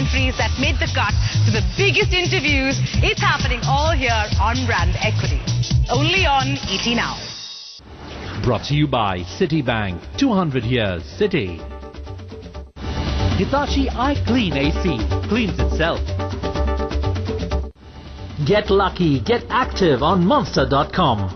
documentaries that made the cut to the biggest interviews. It's happening all here on Brand Equity. Only on ETNOW. Brought to you by Citibank. 200 years City. Hitachi iClean AC. Cleans itself. Get lucky. Get active on Monster.com.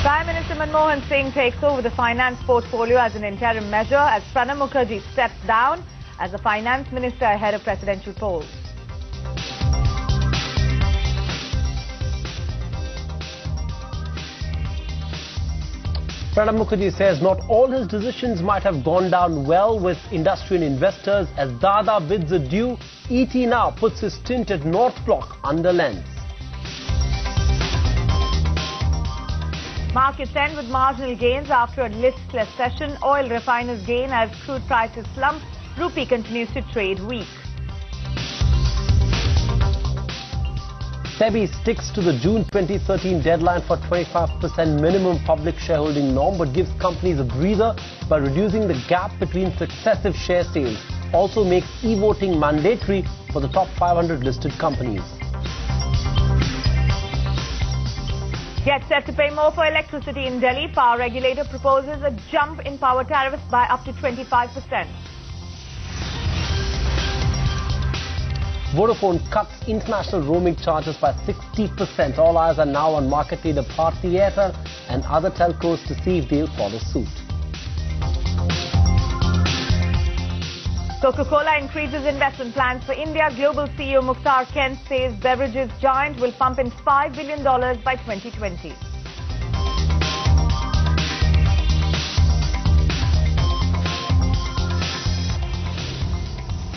Prime Minister Manmohan Singh takes over the finance portfolio as an interim measure as Pranab Mukherjee steps down as the finance minister ahead of presidential polls. Pranab Mukherjee says not all his decisions might have gone down well with industry and investors. As Dada bids adieu, ETNOW puts his stint at North Block under lens. Markets end with marginal gains after a listless session. Oil refiners gain as crude prices slump. Rupee continues to trade weak. SEBI sticks to the June 2013 deadline for 25% minimum public shareholding norm, but gives companies a breather by reducing the gap between successive share sales. Also makes e-voting mandatory for the top 500 listed companies. Get set to pay more for electricity in Delhi. Power regulator proposes a jump in power tariffs by up to 25%. Vodafone cuts international roaming charges by 60%. All eyes are now on market leader Bharti Airtel and other telcos to see if they'll follow suit. Coca-Cola increases investment plans for India. Global CEO Mukhtar Kent says beverages giant will pump in $5 billion by 2020.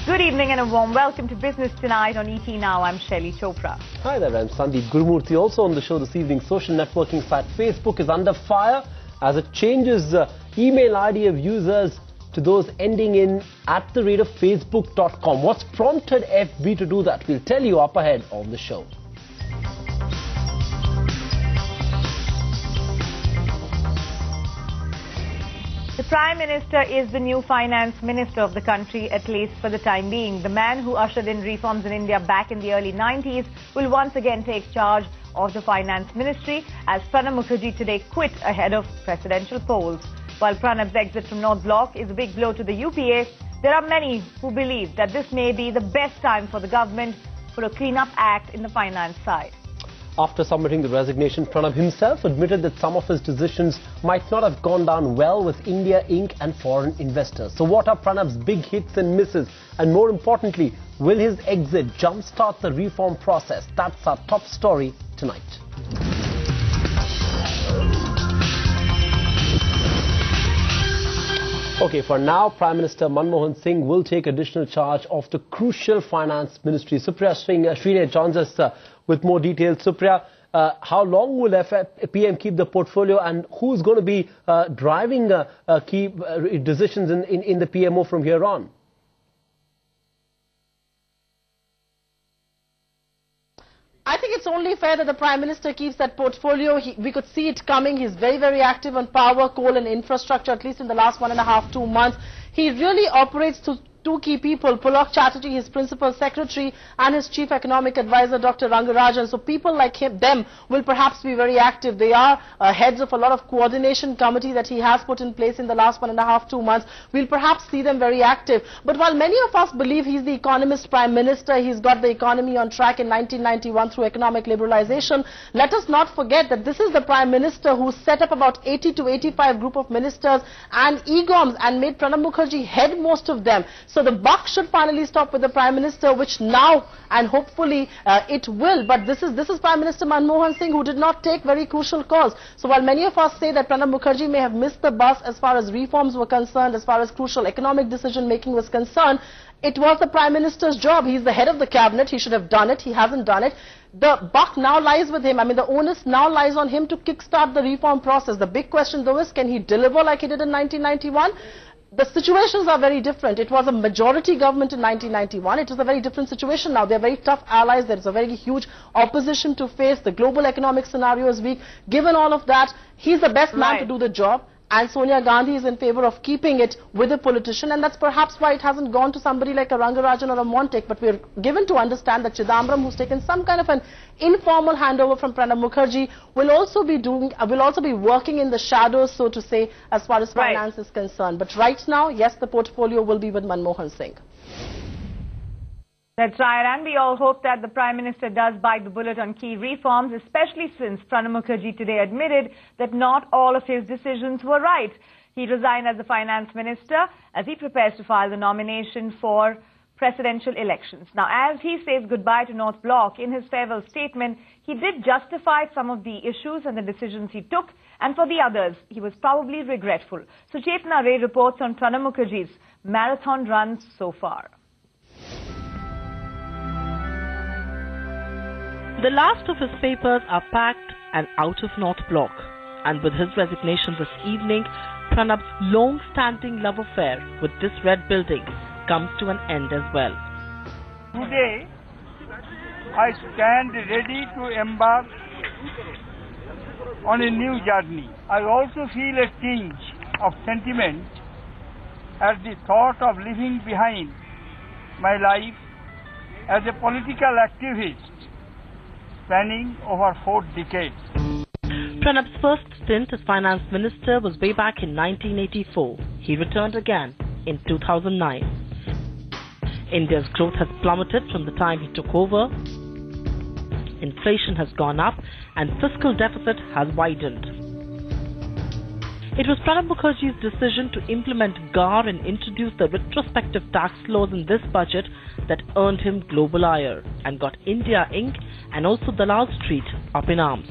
Good evening and a warm welcome to Business Tonight on ETNOW. I'm Shelly Chopra. Hi there, I'm Sandeep Gurumurthy. Also on the show this evening, social networking site Facebook is under fire as it changes email ID of users to those ending in @facebook.com. What's prompted FB to do that? We'll tell you up ahead of the show. The Prime Minister is the new finance minister of the country, at least for the time being. The man who ushered in reforms in India back in the early 90s will once again take charge of the finance ministry as Pranab Mukherjee today quit ahead of presidential polls. While Pranab's exit from North Block is a big blow to the UPA, there are many who believe that this may be the best time for the government for a clean-up act in the finance side. After submitting the resignation, Pranab himself admitted that some of his decisions might not have gone down well with India, Inc. and foreign investors. So what are Pranab's big hits and misses? And more importantly, will his exit jumpstart the reform process? That's our top story tonight. Okay, for now, Prime Minister Manmohan Singh will take additional charge of the crucial finance ministry. Supriya Srinath joins us with more details. Supriya, how long will PM keep the portfolio and who's going to be driving key decisions in the PMO from here on? I think it's only fair that the Prime Minister keeps that portfolio. We could see it coming. He's very, very active on power, coal and infrastructure, at least in the last 1.5–2 months. He really operates to two key people, Pulak Chatterjee, his principal secretary, and his chief economic advisor, Dr. Rangarajan. So people like them will perhaps be very active. They are heads of a lot of coordination committee that he has put in place in the last 1.5–2 months. We'll perhaps see them very active. But while many of us believe he's the economist prime minister, he's got the economy on track in 1991 through economic liberalization, let us not forget that this is the prime minister who set up about 80 to 85 group of ministers and EGOMs and made Pranab Mukherjee head most of them. So the buck should finally stop with the Prime Minister, which now and hopefully it will. But this is Prime Minister Manmohan Singh who did not take very crucial calls. So while many of us say that Pranab Mukherjee may have missed the bus as far as reforms were concerned, as far as crucial economic decision making was concerned, it was the Prime Minister's job. He's the head of the cabinet. He should have done it. He hasn't done it. The buck now lies with him. I mean, the onus now lies on him to kickstart the reform process. The big question, though, is can he deliver like he did in 1991? the situations are very different. It was a majority government in 1991. It is a very different situation now. They are very tough allies. There is a very huge opposition to face. The global economic scenario is weak. Given all of that, he's the best man to do the job. And Sonia Gandhi is in favor of keeping it with a politician, and that's perhaps why it hasn't gone to somebody like a Rangarajan or a Montek. But we're given to understand that Chidambaram, who's taken some kind of an informal handover from Pranab Mukherjee, will also be working in the shadows, so to say, as far as finance is concerned. But right now, yes, the portfolio will be with Manmohan Singh. That's right, and we all hope that the Prime Minister does bite the bullet on key reforms, especially since Pranab Mukherjee today admitted that not all of his decisions were right. He resigned as the Finance Minister as he prepares to file the nomination for presidential elections. Now, as he says goodbye to North Block, in his farewell statement, he did justify some of the issues and the decisions he took, and for the others, he was probably regretful. So Chetna Ray reports on Pranab Mukherjee's marathon runs so far. The last of his papers are packed and out of North Block. And with his resignation this evening, Pranab's long-standing love affair with this red building comes to an end as well. Today, I stand ready to embark on a new journey. I also feel a tinge of sentiment at the thought of leaving behind my life as a political activist spanning over 4 decades. Pranab's first stint as finance minister was way back in 1984. He returned again in 2009. India's growth has plummeted from the time he took over. Inflation has gone up and fiscal deficit has widened. It was Pranab Mukherjee's decision to implement GAR and introduce the retrospective tax laws in this budget that earned him global ire and got India Inc. and also Dalal Street up in arms.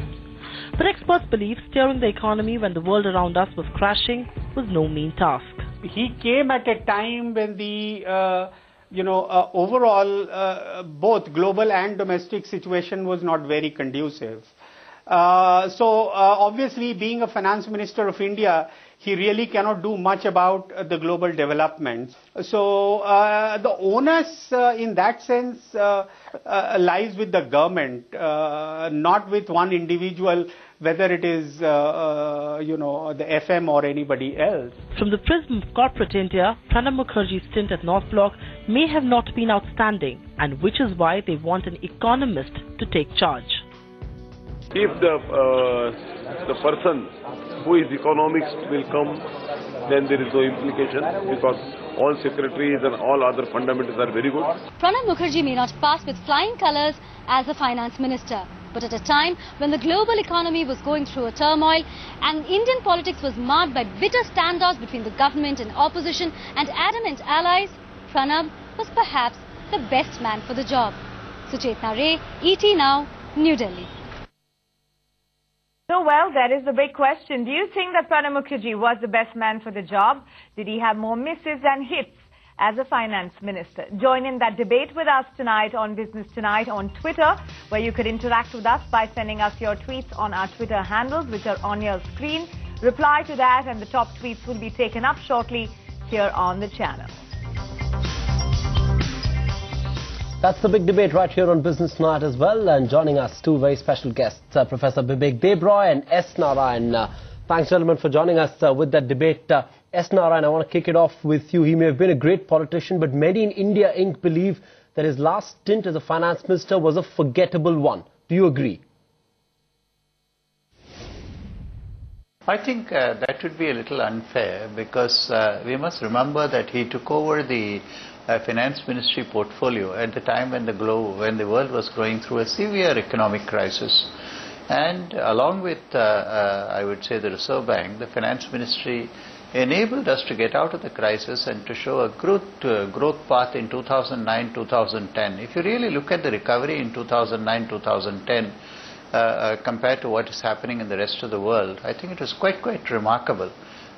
But experts believe steering the economy when the world around us was crashing was no mean task. He came at a time when the overall both global and domestic situation was not very conducive. Obviously, being a finance minister of India, he really cannot do much about the global developments. So the onus in that sense lies with the government, not with one individual, whether it is the FM or anybody else. From the prism of corporate India, Pranab Mukherjee's stint at North Block may have not been outstanding, and which is why they want an economist to take charge. If the person who is economist will come, then there is no implication, because all secretaries and all other fundamentals are very good. Pranab Mukherjee may not pass with flying colours as a finance minister, but at a time when the global economy was going through a turmoil and Indian politics was marked by bitter standoffs between the government and opposition and adamant allies, Pranab was perhaps the best man for the job. Suchetna Ray, ETNOW, New Delhi. So, well, that is the big question. Do you think that Pranab Mukherjee was the best man for the job? Did he have more misses than hits as a finance minister? Join in that debate with us tonight on Business Tonight on Twitter, where you could interact with us by sending us your tweets on our Twitter handles, which are on your screen. Reply to that and the top tweets will be taken up shortly here on the channel. That's the big debate right here on Business Tonight as well. And joining us, two very special guests, Professor Bibek Debroy and S. Narayan. Thanks, gentlemen, for joining us with that debate. S. Narayan, I want to kick it off with you. He may have been a great politician, but many in India Inc. believe that his last stint as a finance minister was a forgettable one. Do you agree? I think that would be a little unfair, because we must remember that he took over the finance ministry portfolio at the time when the world was going through a severe economic crisis, and along with I would say the Reserve Bank, the finance ministry enabled us to get out of the crisis and to show a growth path in 2009-2010. If you really look at the recovery in 2009-2010 compared to what is happening in the rest of the world, I think it was quite remarkable.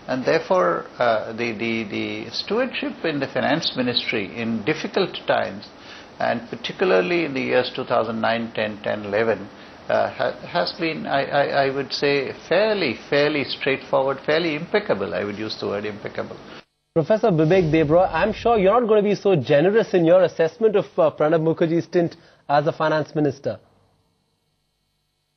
And therefore, the stewardship in the finance ministry in difficult times, and particularly in the years 2009, 10, 11, has been, I would say, fairly straightforward, fairly impeccable. I would use the word impeccable. Professor Vivek Debroy, I'm sure you're not going to be so generous in your assessment of Pranab Mukherjee's stint as a finance minister.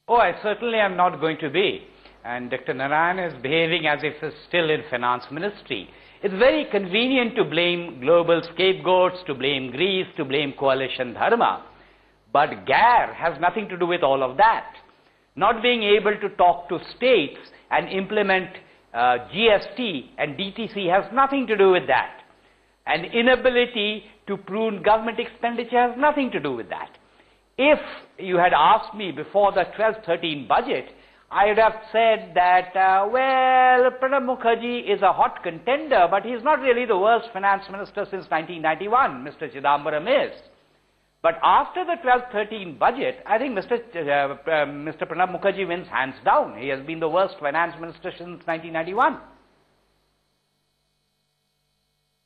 Oh, I certainly am not going to be. And Dr. Narayan is behaving as if he's still in finance ministry. It's very convenient to blame global scapegoats, to blame Greece, to blame coalition dharma. But GAR has nothing to do with all of that. Not being able to talk to states and implement GST and DTC has nothing to do with that. And inability to prune government expenditure has nothing to do with that. If you had asked me before the 12-13 budget, I would have said that, well, Pranab Mukherjee is a hot contender, but he's not really the worst finance minister since 1991, Mr. Chidambaram is. But after the 12-13 budget, I think Mr. Pranab Mukherjee wins hands down. He has been the worst finance minister since 1991.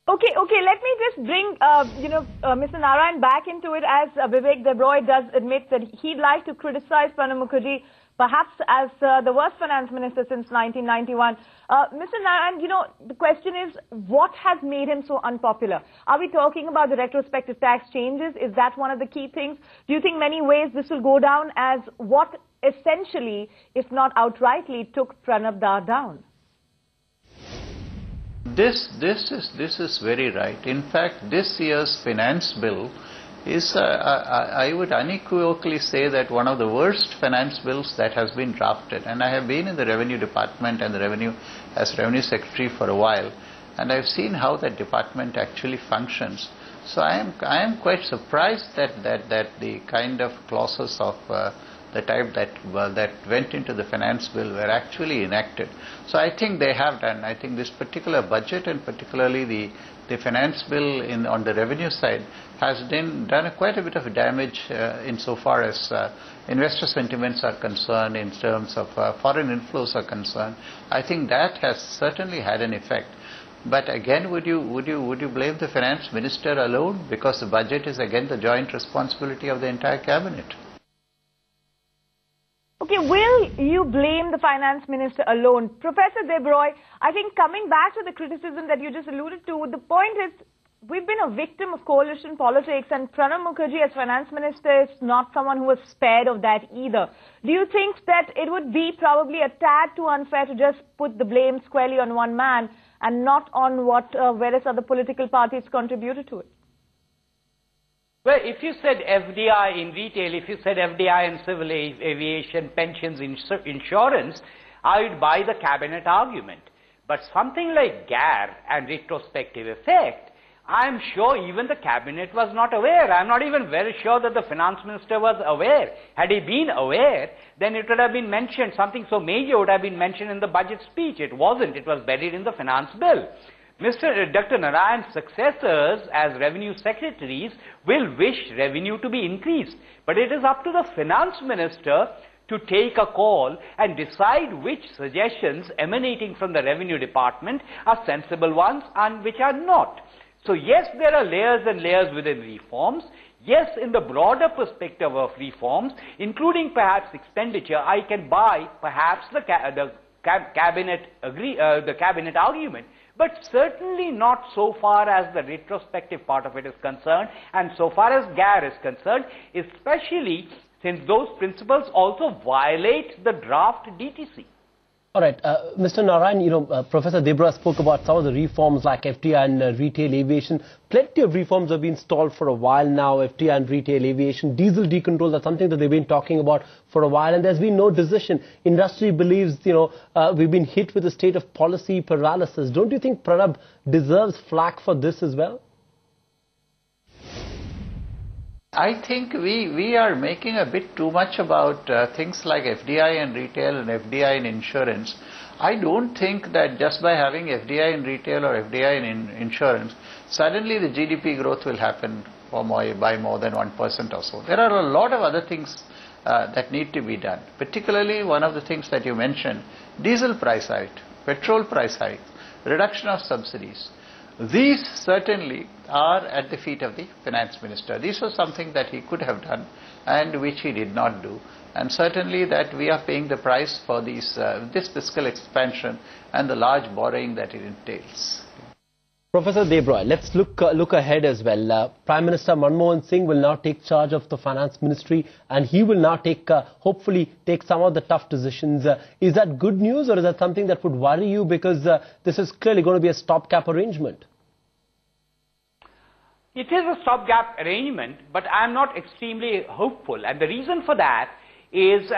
Okay, let me just bring, Mr. Narayan back into it, as Vivek Debroy does admit that he'd like to criticize Pranab Mukherjee perhaps as the worst finance minister since 1991. Mr. Narayan, the question is, what has made him so unpopular? Are we talking about the retrospective tax changes? Is that one of the key things? Do you think many ways this will go down as what essentially, if not outrightly, took Pranab Da down? This is very right. In fact, this year's finance bill is, I would unequivocally say, that one of the worst finance bills that has been drafted. And I have been in the revenue department and the revenue secretary for a while, and I've seen how that department actually functions. So I am quite surprised that the kind of clauses of the type that went into the finance bill were actually enacted. So I think they have done. I think this particular budget, and particularly the finance bill on the revenue side, has done quite a bit of damage insofar as investor sentiments are concerned, in terms of foreign inflows are concerned. I think that has certainly had an effect. But again, would you blame the finance minister alone? Because the budget is again the joint responsibility of the entire cabinet. Okay, will you blame the finance minister alone? Professor Debroy, I think coming back to the criticism that you just alluded to, the point is we've been a victim of coalition politics, and Pranab Mukherjee as finance minister is not someone who was spared of that either. Do you think that it would be probably a tad too unfair to just put the blame squarely on one man and not on what various other political parties contributed to it? Well, if you said FDI in retail, if you said FDI in civil aviation, pensions, insurance, I would buy the cabinet argument. But something like GAR and retrospective effect, I'm sure even the cabinet was not aware. I'm not even very sure that the finance minister was aware. Had he been aware, then it would have been mentioned. Something so major would have been mentioned in the budget speech. It wasn't. It was buried in the finance bill. Dr. Narayan's successors as revenue secretaries will wish revenue to be increased. But it is up to the finance minister to take a call and decide which suggestions emanating from the revenue department are sensible ones and which are not. So yes, there are layers and layers within reforms. Yes, in the broader perspective of reforms, including perhaps expenditure, I can buy perhaps the cabinet argument. But certainly not so far as the retrospective part of it is concerned, and so far as GAR is concerned, especially since those principles also violate the draft DTC. All right, Mr. Narayan, Professor Debroy spoke about some of the reforms like FDI and retail aviation. Plenty of reforms have been stalled for a while now, FDI and retail aviation. Diesel decontrol, that's something that they've been talking about for a while, and there's been no decision. Industry believes, we've been hit with a state of policy paralysis. Don't you think Pranab deserves flack for this as well? I think we are making a bit too much about things like FDI in retail and FDI in insurance. I don't think that just by having FDI in retail or FDI in insurance, suddenly the GDP growth will happen by more than 1% or so. There are a lot of other things that need to be done. Particularly one of the things that you mentioned, diesel price hike, petrol price hike, reduction of subsidies. These certainly are at the feet of the finance minister. This was something that he could have done and which he did not do. And certainly that we are paying the price for this fiscal expansion and the large borrowing that it entails. Professor Debroy, let's look ahead as well. Prime Minister Manmohan Singh will now take charge of the Finance Ministry, and he will now hopefully take some of the tough decisions. Is that good news, or is that something that would worry you, because this is clearly going to be a stopgap arrangement? It is a stopgap arrangement, but I'm not extremely hopeful, and the reason for that is